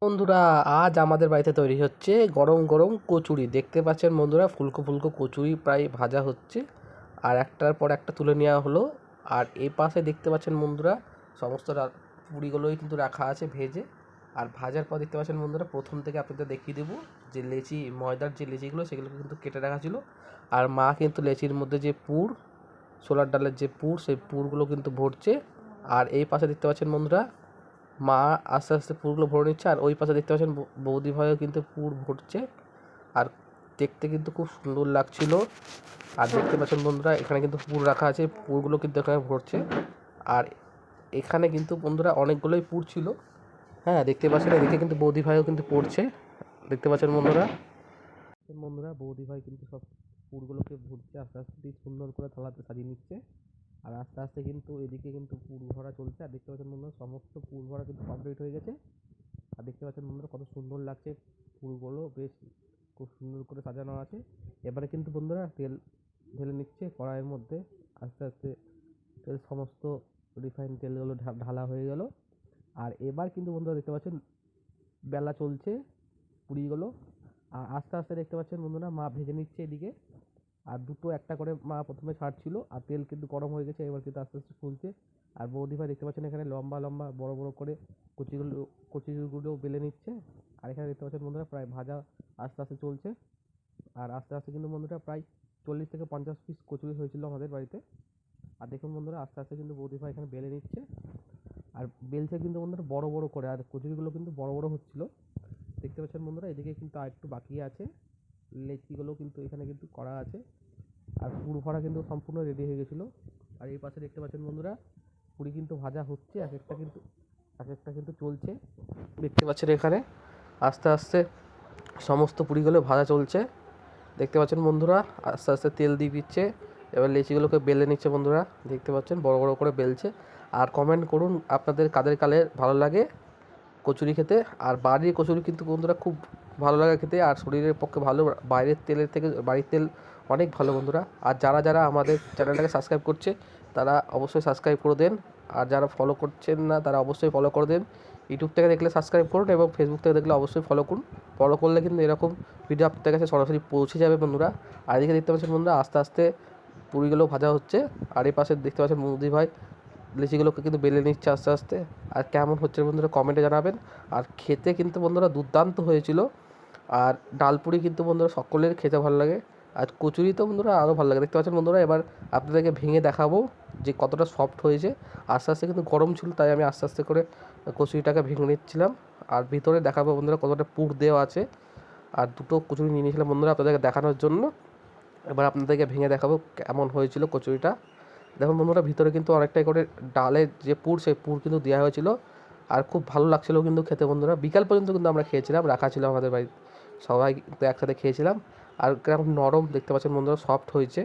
বন্ধুরা, আজ আমাদের বাড়িতে তৈরি হচ্ছে গরম গরম কচুরি। দেখতে পাচ্ছেন বন্ধুরা, ফুলকো ফুলকো কচুরি প্রায় ভাজা হচ্ছে আর একটার পর একটা তুলে নেওয়া হলো। আর এই পাশে দেখতে পাচ্ছেন বন্ধুরা, সমস্ত পুরিগুলোই কিন্তু রাখা আছে ভেজে। আর ভাজার পর দেখতে পাচ্ছেন বন্ধুরা, প্রথম থেকে আপনাদের দেখিয়ে দেবো যে লেচি, ময়দার যে লেচিগুলো সেগুলো কিন্তু কেটে রাখা ছিল। আর মা কিন্তু লেচির মধ্যে যে পুর, ছোলার ডালের যে পুর, সেই পুরগুলো কিন্তু ভরছে। আর এই পাশে দেখতে পাচ্ছেন বন্ধুরা, মা আস্তে আস্তে পুরগুলো ভরে নিচ্ছে। আর ওই পাশে দেখতে পাচ্ছেন বৌদি ভাইও কিন্তু পুর ভরছে। আর দেখতে কিন্তু খুব সুন্দর লাগছিল। আর দেখতে পাচ্ছেন বন্ধুরা, এখানে কিন্তু পুর রাখা আছে, পুরগুলো কিন্তু এখানে ভরছে। আর এখানে কিন্তু বন্ধুরা অনেকগুলোই পুর ছিল। হ্যাঁ, দেখতে পাচ্ছেন এদিকে কিন্তু বৌদি ভাইও কিন্তু পড়ছে। দেখতে পাচ্ছেন বন্ধুরা বৌদি ভাই কিন্তু সব পুরগুলোকে ভরছে, আস্তে আস্তে সুন্দর করে থালাতে সাজিয়ে নিচ্ছে। আর আস্তে আস্তে কিন্তু এদিকে কিন্তু পুর ভরা চলছে। আর দেখতে পাচ্ছেন বন্ধুরা, সমস্ত পুর ভরা কিন্তু কমপ্লিট হয়ে গেছে। আর দেখতে পাচ্ছেন বন্ধুরা, কত সুন্দর লাগছে পুরগুলো, বেশ খুব সুন্দর করে সাজানো আছে। এবারে কিন্তু বন্ধুরা তেল ঢেলে নিচ্ছে কড়াইয়ের মধ্যে। আস্তে আস্তে তেল, সমস্ত রিফাইন তেলগুলো ঢালা হয়ে গেল। আর এবার কিন্তু বন্ধুরা দেখতে পাচ্ছেন বেলা চলছে পুরিগুলো। আর আস্তে আস্তে দেখতে পাচ্ছেন বন্ধুরা, মা ভেজে নিচ্ছে এদিকে। আর দুটো একটা করে মা প্রথমে ছাড়ছিল, আর তেল কিন্তু গরম হয়ে গেছে, এবার কিন্তু আস্তে আস্তে ফুলছে। আর বৌদি ভাই দেখতে পাচ্ছেন এখানে লম্বা লম্বা বড় বড় করে কচিগুলো বেলে নিচ্ছে। আর এখানে দেখতে পাচ্ছেন বন্ধুরা, প্রায় ভাজা আস্তে আস্তে চলছে। আর আস্তে আস্তে কিন্তু বন্ধুরা প্রায় 40 থেকে 50 পিস কচুরি হয়েছিল আমাদের বাড়িতে। আর দেখুন বন্ধুরা, আস্তে আস্তে কিন্তু বৌদি ভাই এখানে বেলে নিচ্ছে। আর বেলছে কিন্তু বন্ধুরা বড় বড় করে, আর কচুরিগুলো কিন্তু বড় বড় হচ্ছিল। দেখতে পাচ্ছেন বন্ধুরা, এদিকে কিন্তু আর একটু বাকি আছে, লেচিগুলো কিন্তু এখানে কিন্তু করা আছে। আর পুর ভরা কিন্তু সম্পূর্ণ রেডি হয়ে গেছিলো। আর এই পাশে দেখতে পাচ্ছেন বন্ধুরা, পুরি কিন্তু ভাজা হচ্ছে, এক একটা কিন্তু চলছে। দেখতে পাচ্ছেন এখানে আস্তে আস্তে সমস্ত পুরিগুলো ভাজা চলছে। দেখতে পাচ্ছেন বন্ধুরা, আস্তে আস্তে তেল দিয়ে দিচ্ছে। এবার লেচিগুলোকে বেলে নিচ্ছে বন্ধুরা, দেখতে পাচ্ছেন বড় বড় করে বেলছে। আর কমেন্ট করুন আপনাদের কাদের কাদের ভালো লাগে কচুরি খেতে। আর বাড়ির কচুরি কিন্তু বন্ধুরা খুব ভালো লাগে খেতে, আর শরীরের পক্ষে ভালো। বাইরের তেলের থেকে বাড়ির তেল অনেক ভালো বন্ধুরা। আর যারা যারা আমাদের চ্যানেলটাকে সাবস্ক্রাইব করছে তারা অবশ্যই সাবস্ক্রাইব করে দেন। আর যারা ফলো করছেন না তারা অবশ্যই ফলো করে দেন। ইউটিউব থেকে দেখলে সাবস্ক্রাইব করুন, এবং ফেসবুক থেকে দেখলে অবশ্যই ফলো করুন। ফলো করলে কিন্তু এরকম ভিডিও আপনাদের কাছে সরাসরি পৌঁছে যাবে বন্ধুরা। আর এদিকে দেখতে পাচ্ছেন বন্ধুরা, আস্তে আস্তে পুরিগুলো ভাজা হচ্ছে। আর এই পাশে দেখতে পাচ্ছেন মোদি ভাই লিচিগুলোকে কিন্তু বেলে নিচ্ছে আস্তে আস্তে। আর কেমন হচ্ছে বন্ধুরা কমেন্টে জানাবেন। আর খেতে কিন্তু বন্ধুরা দুর্দান্ত হয়েছিল। আর ডালপুরি কিন্তু বন্ধুরা সকলের খেতে ভালো লাগে। আর কচুরি তো বন্ধুরা আরও ভালো লাগে। দেখতে পাচ্ছেন বন্ধুরা, এবার আপনাদেরকে ভেঙে দেখাবো যে কতটা সফট হয়েছে। আস্তে আস্তে কিন্তু গরম ছিল, তাই আমি আস্তে আস্তে করে কচুরিটাকে ভেঙে নিচ্ছিলাম। আর ভিতরে দেখাবো বন্ধুরা কতটা পুর দেওয়া আছে। আর দুটো কচুরি নিয়ে নিয়েছিলাম বন্ধুরা আপনাদেরকে দেখানোর জন্য। এবার আপনাদেরকে ভেঙে দেখাবো কেমন হয়েছিল কচুরিটা। দেখুন বন্ধুরা, ভিতরে কিন্তু অনেকটাই করে ডালের যে পুর, সেই পুর কিন্তু দেওয়া হয়েছিল। আর খুব ভালো লাগছিলো কিন্তু খেতে বন্ধুরা। বিকাল পর্যন্ত কিন্তু আমরা খেয়েছিলাম, রাখা ছিল আমাদের বাড়িতে, সবাই কিন্তু একসাথে খেয়েছিলাম। আর কেমন নরম দেখতে পাচ্ছেন বন্ধুরা, সফট হয়েছে।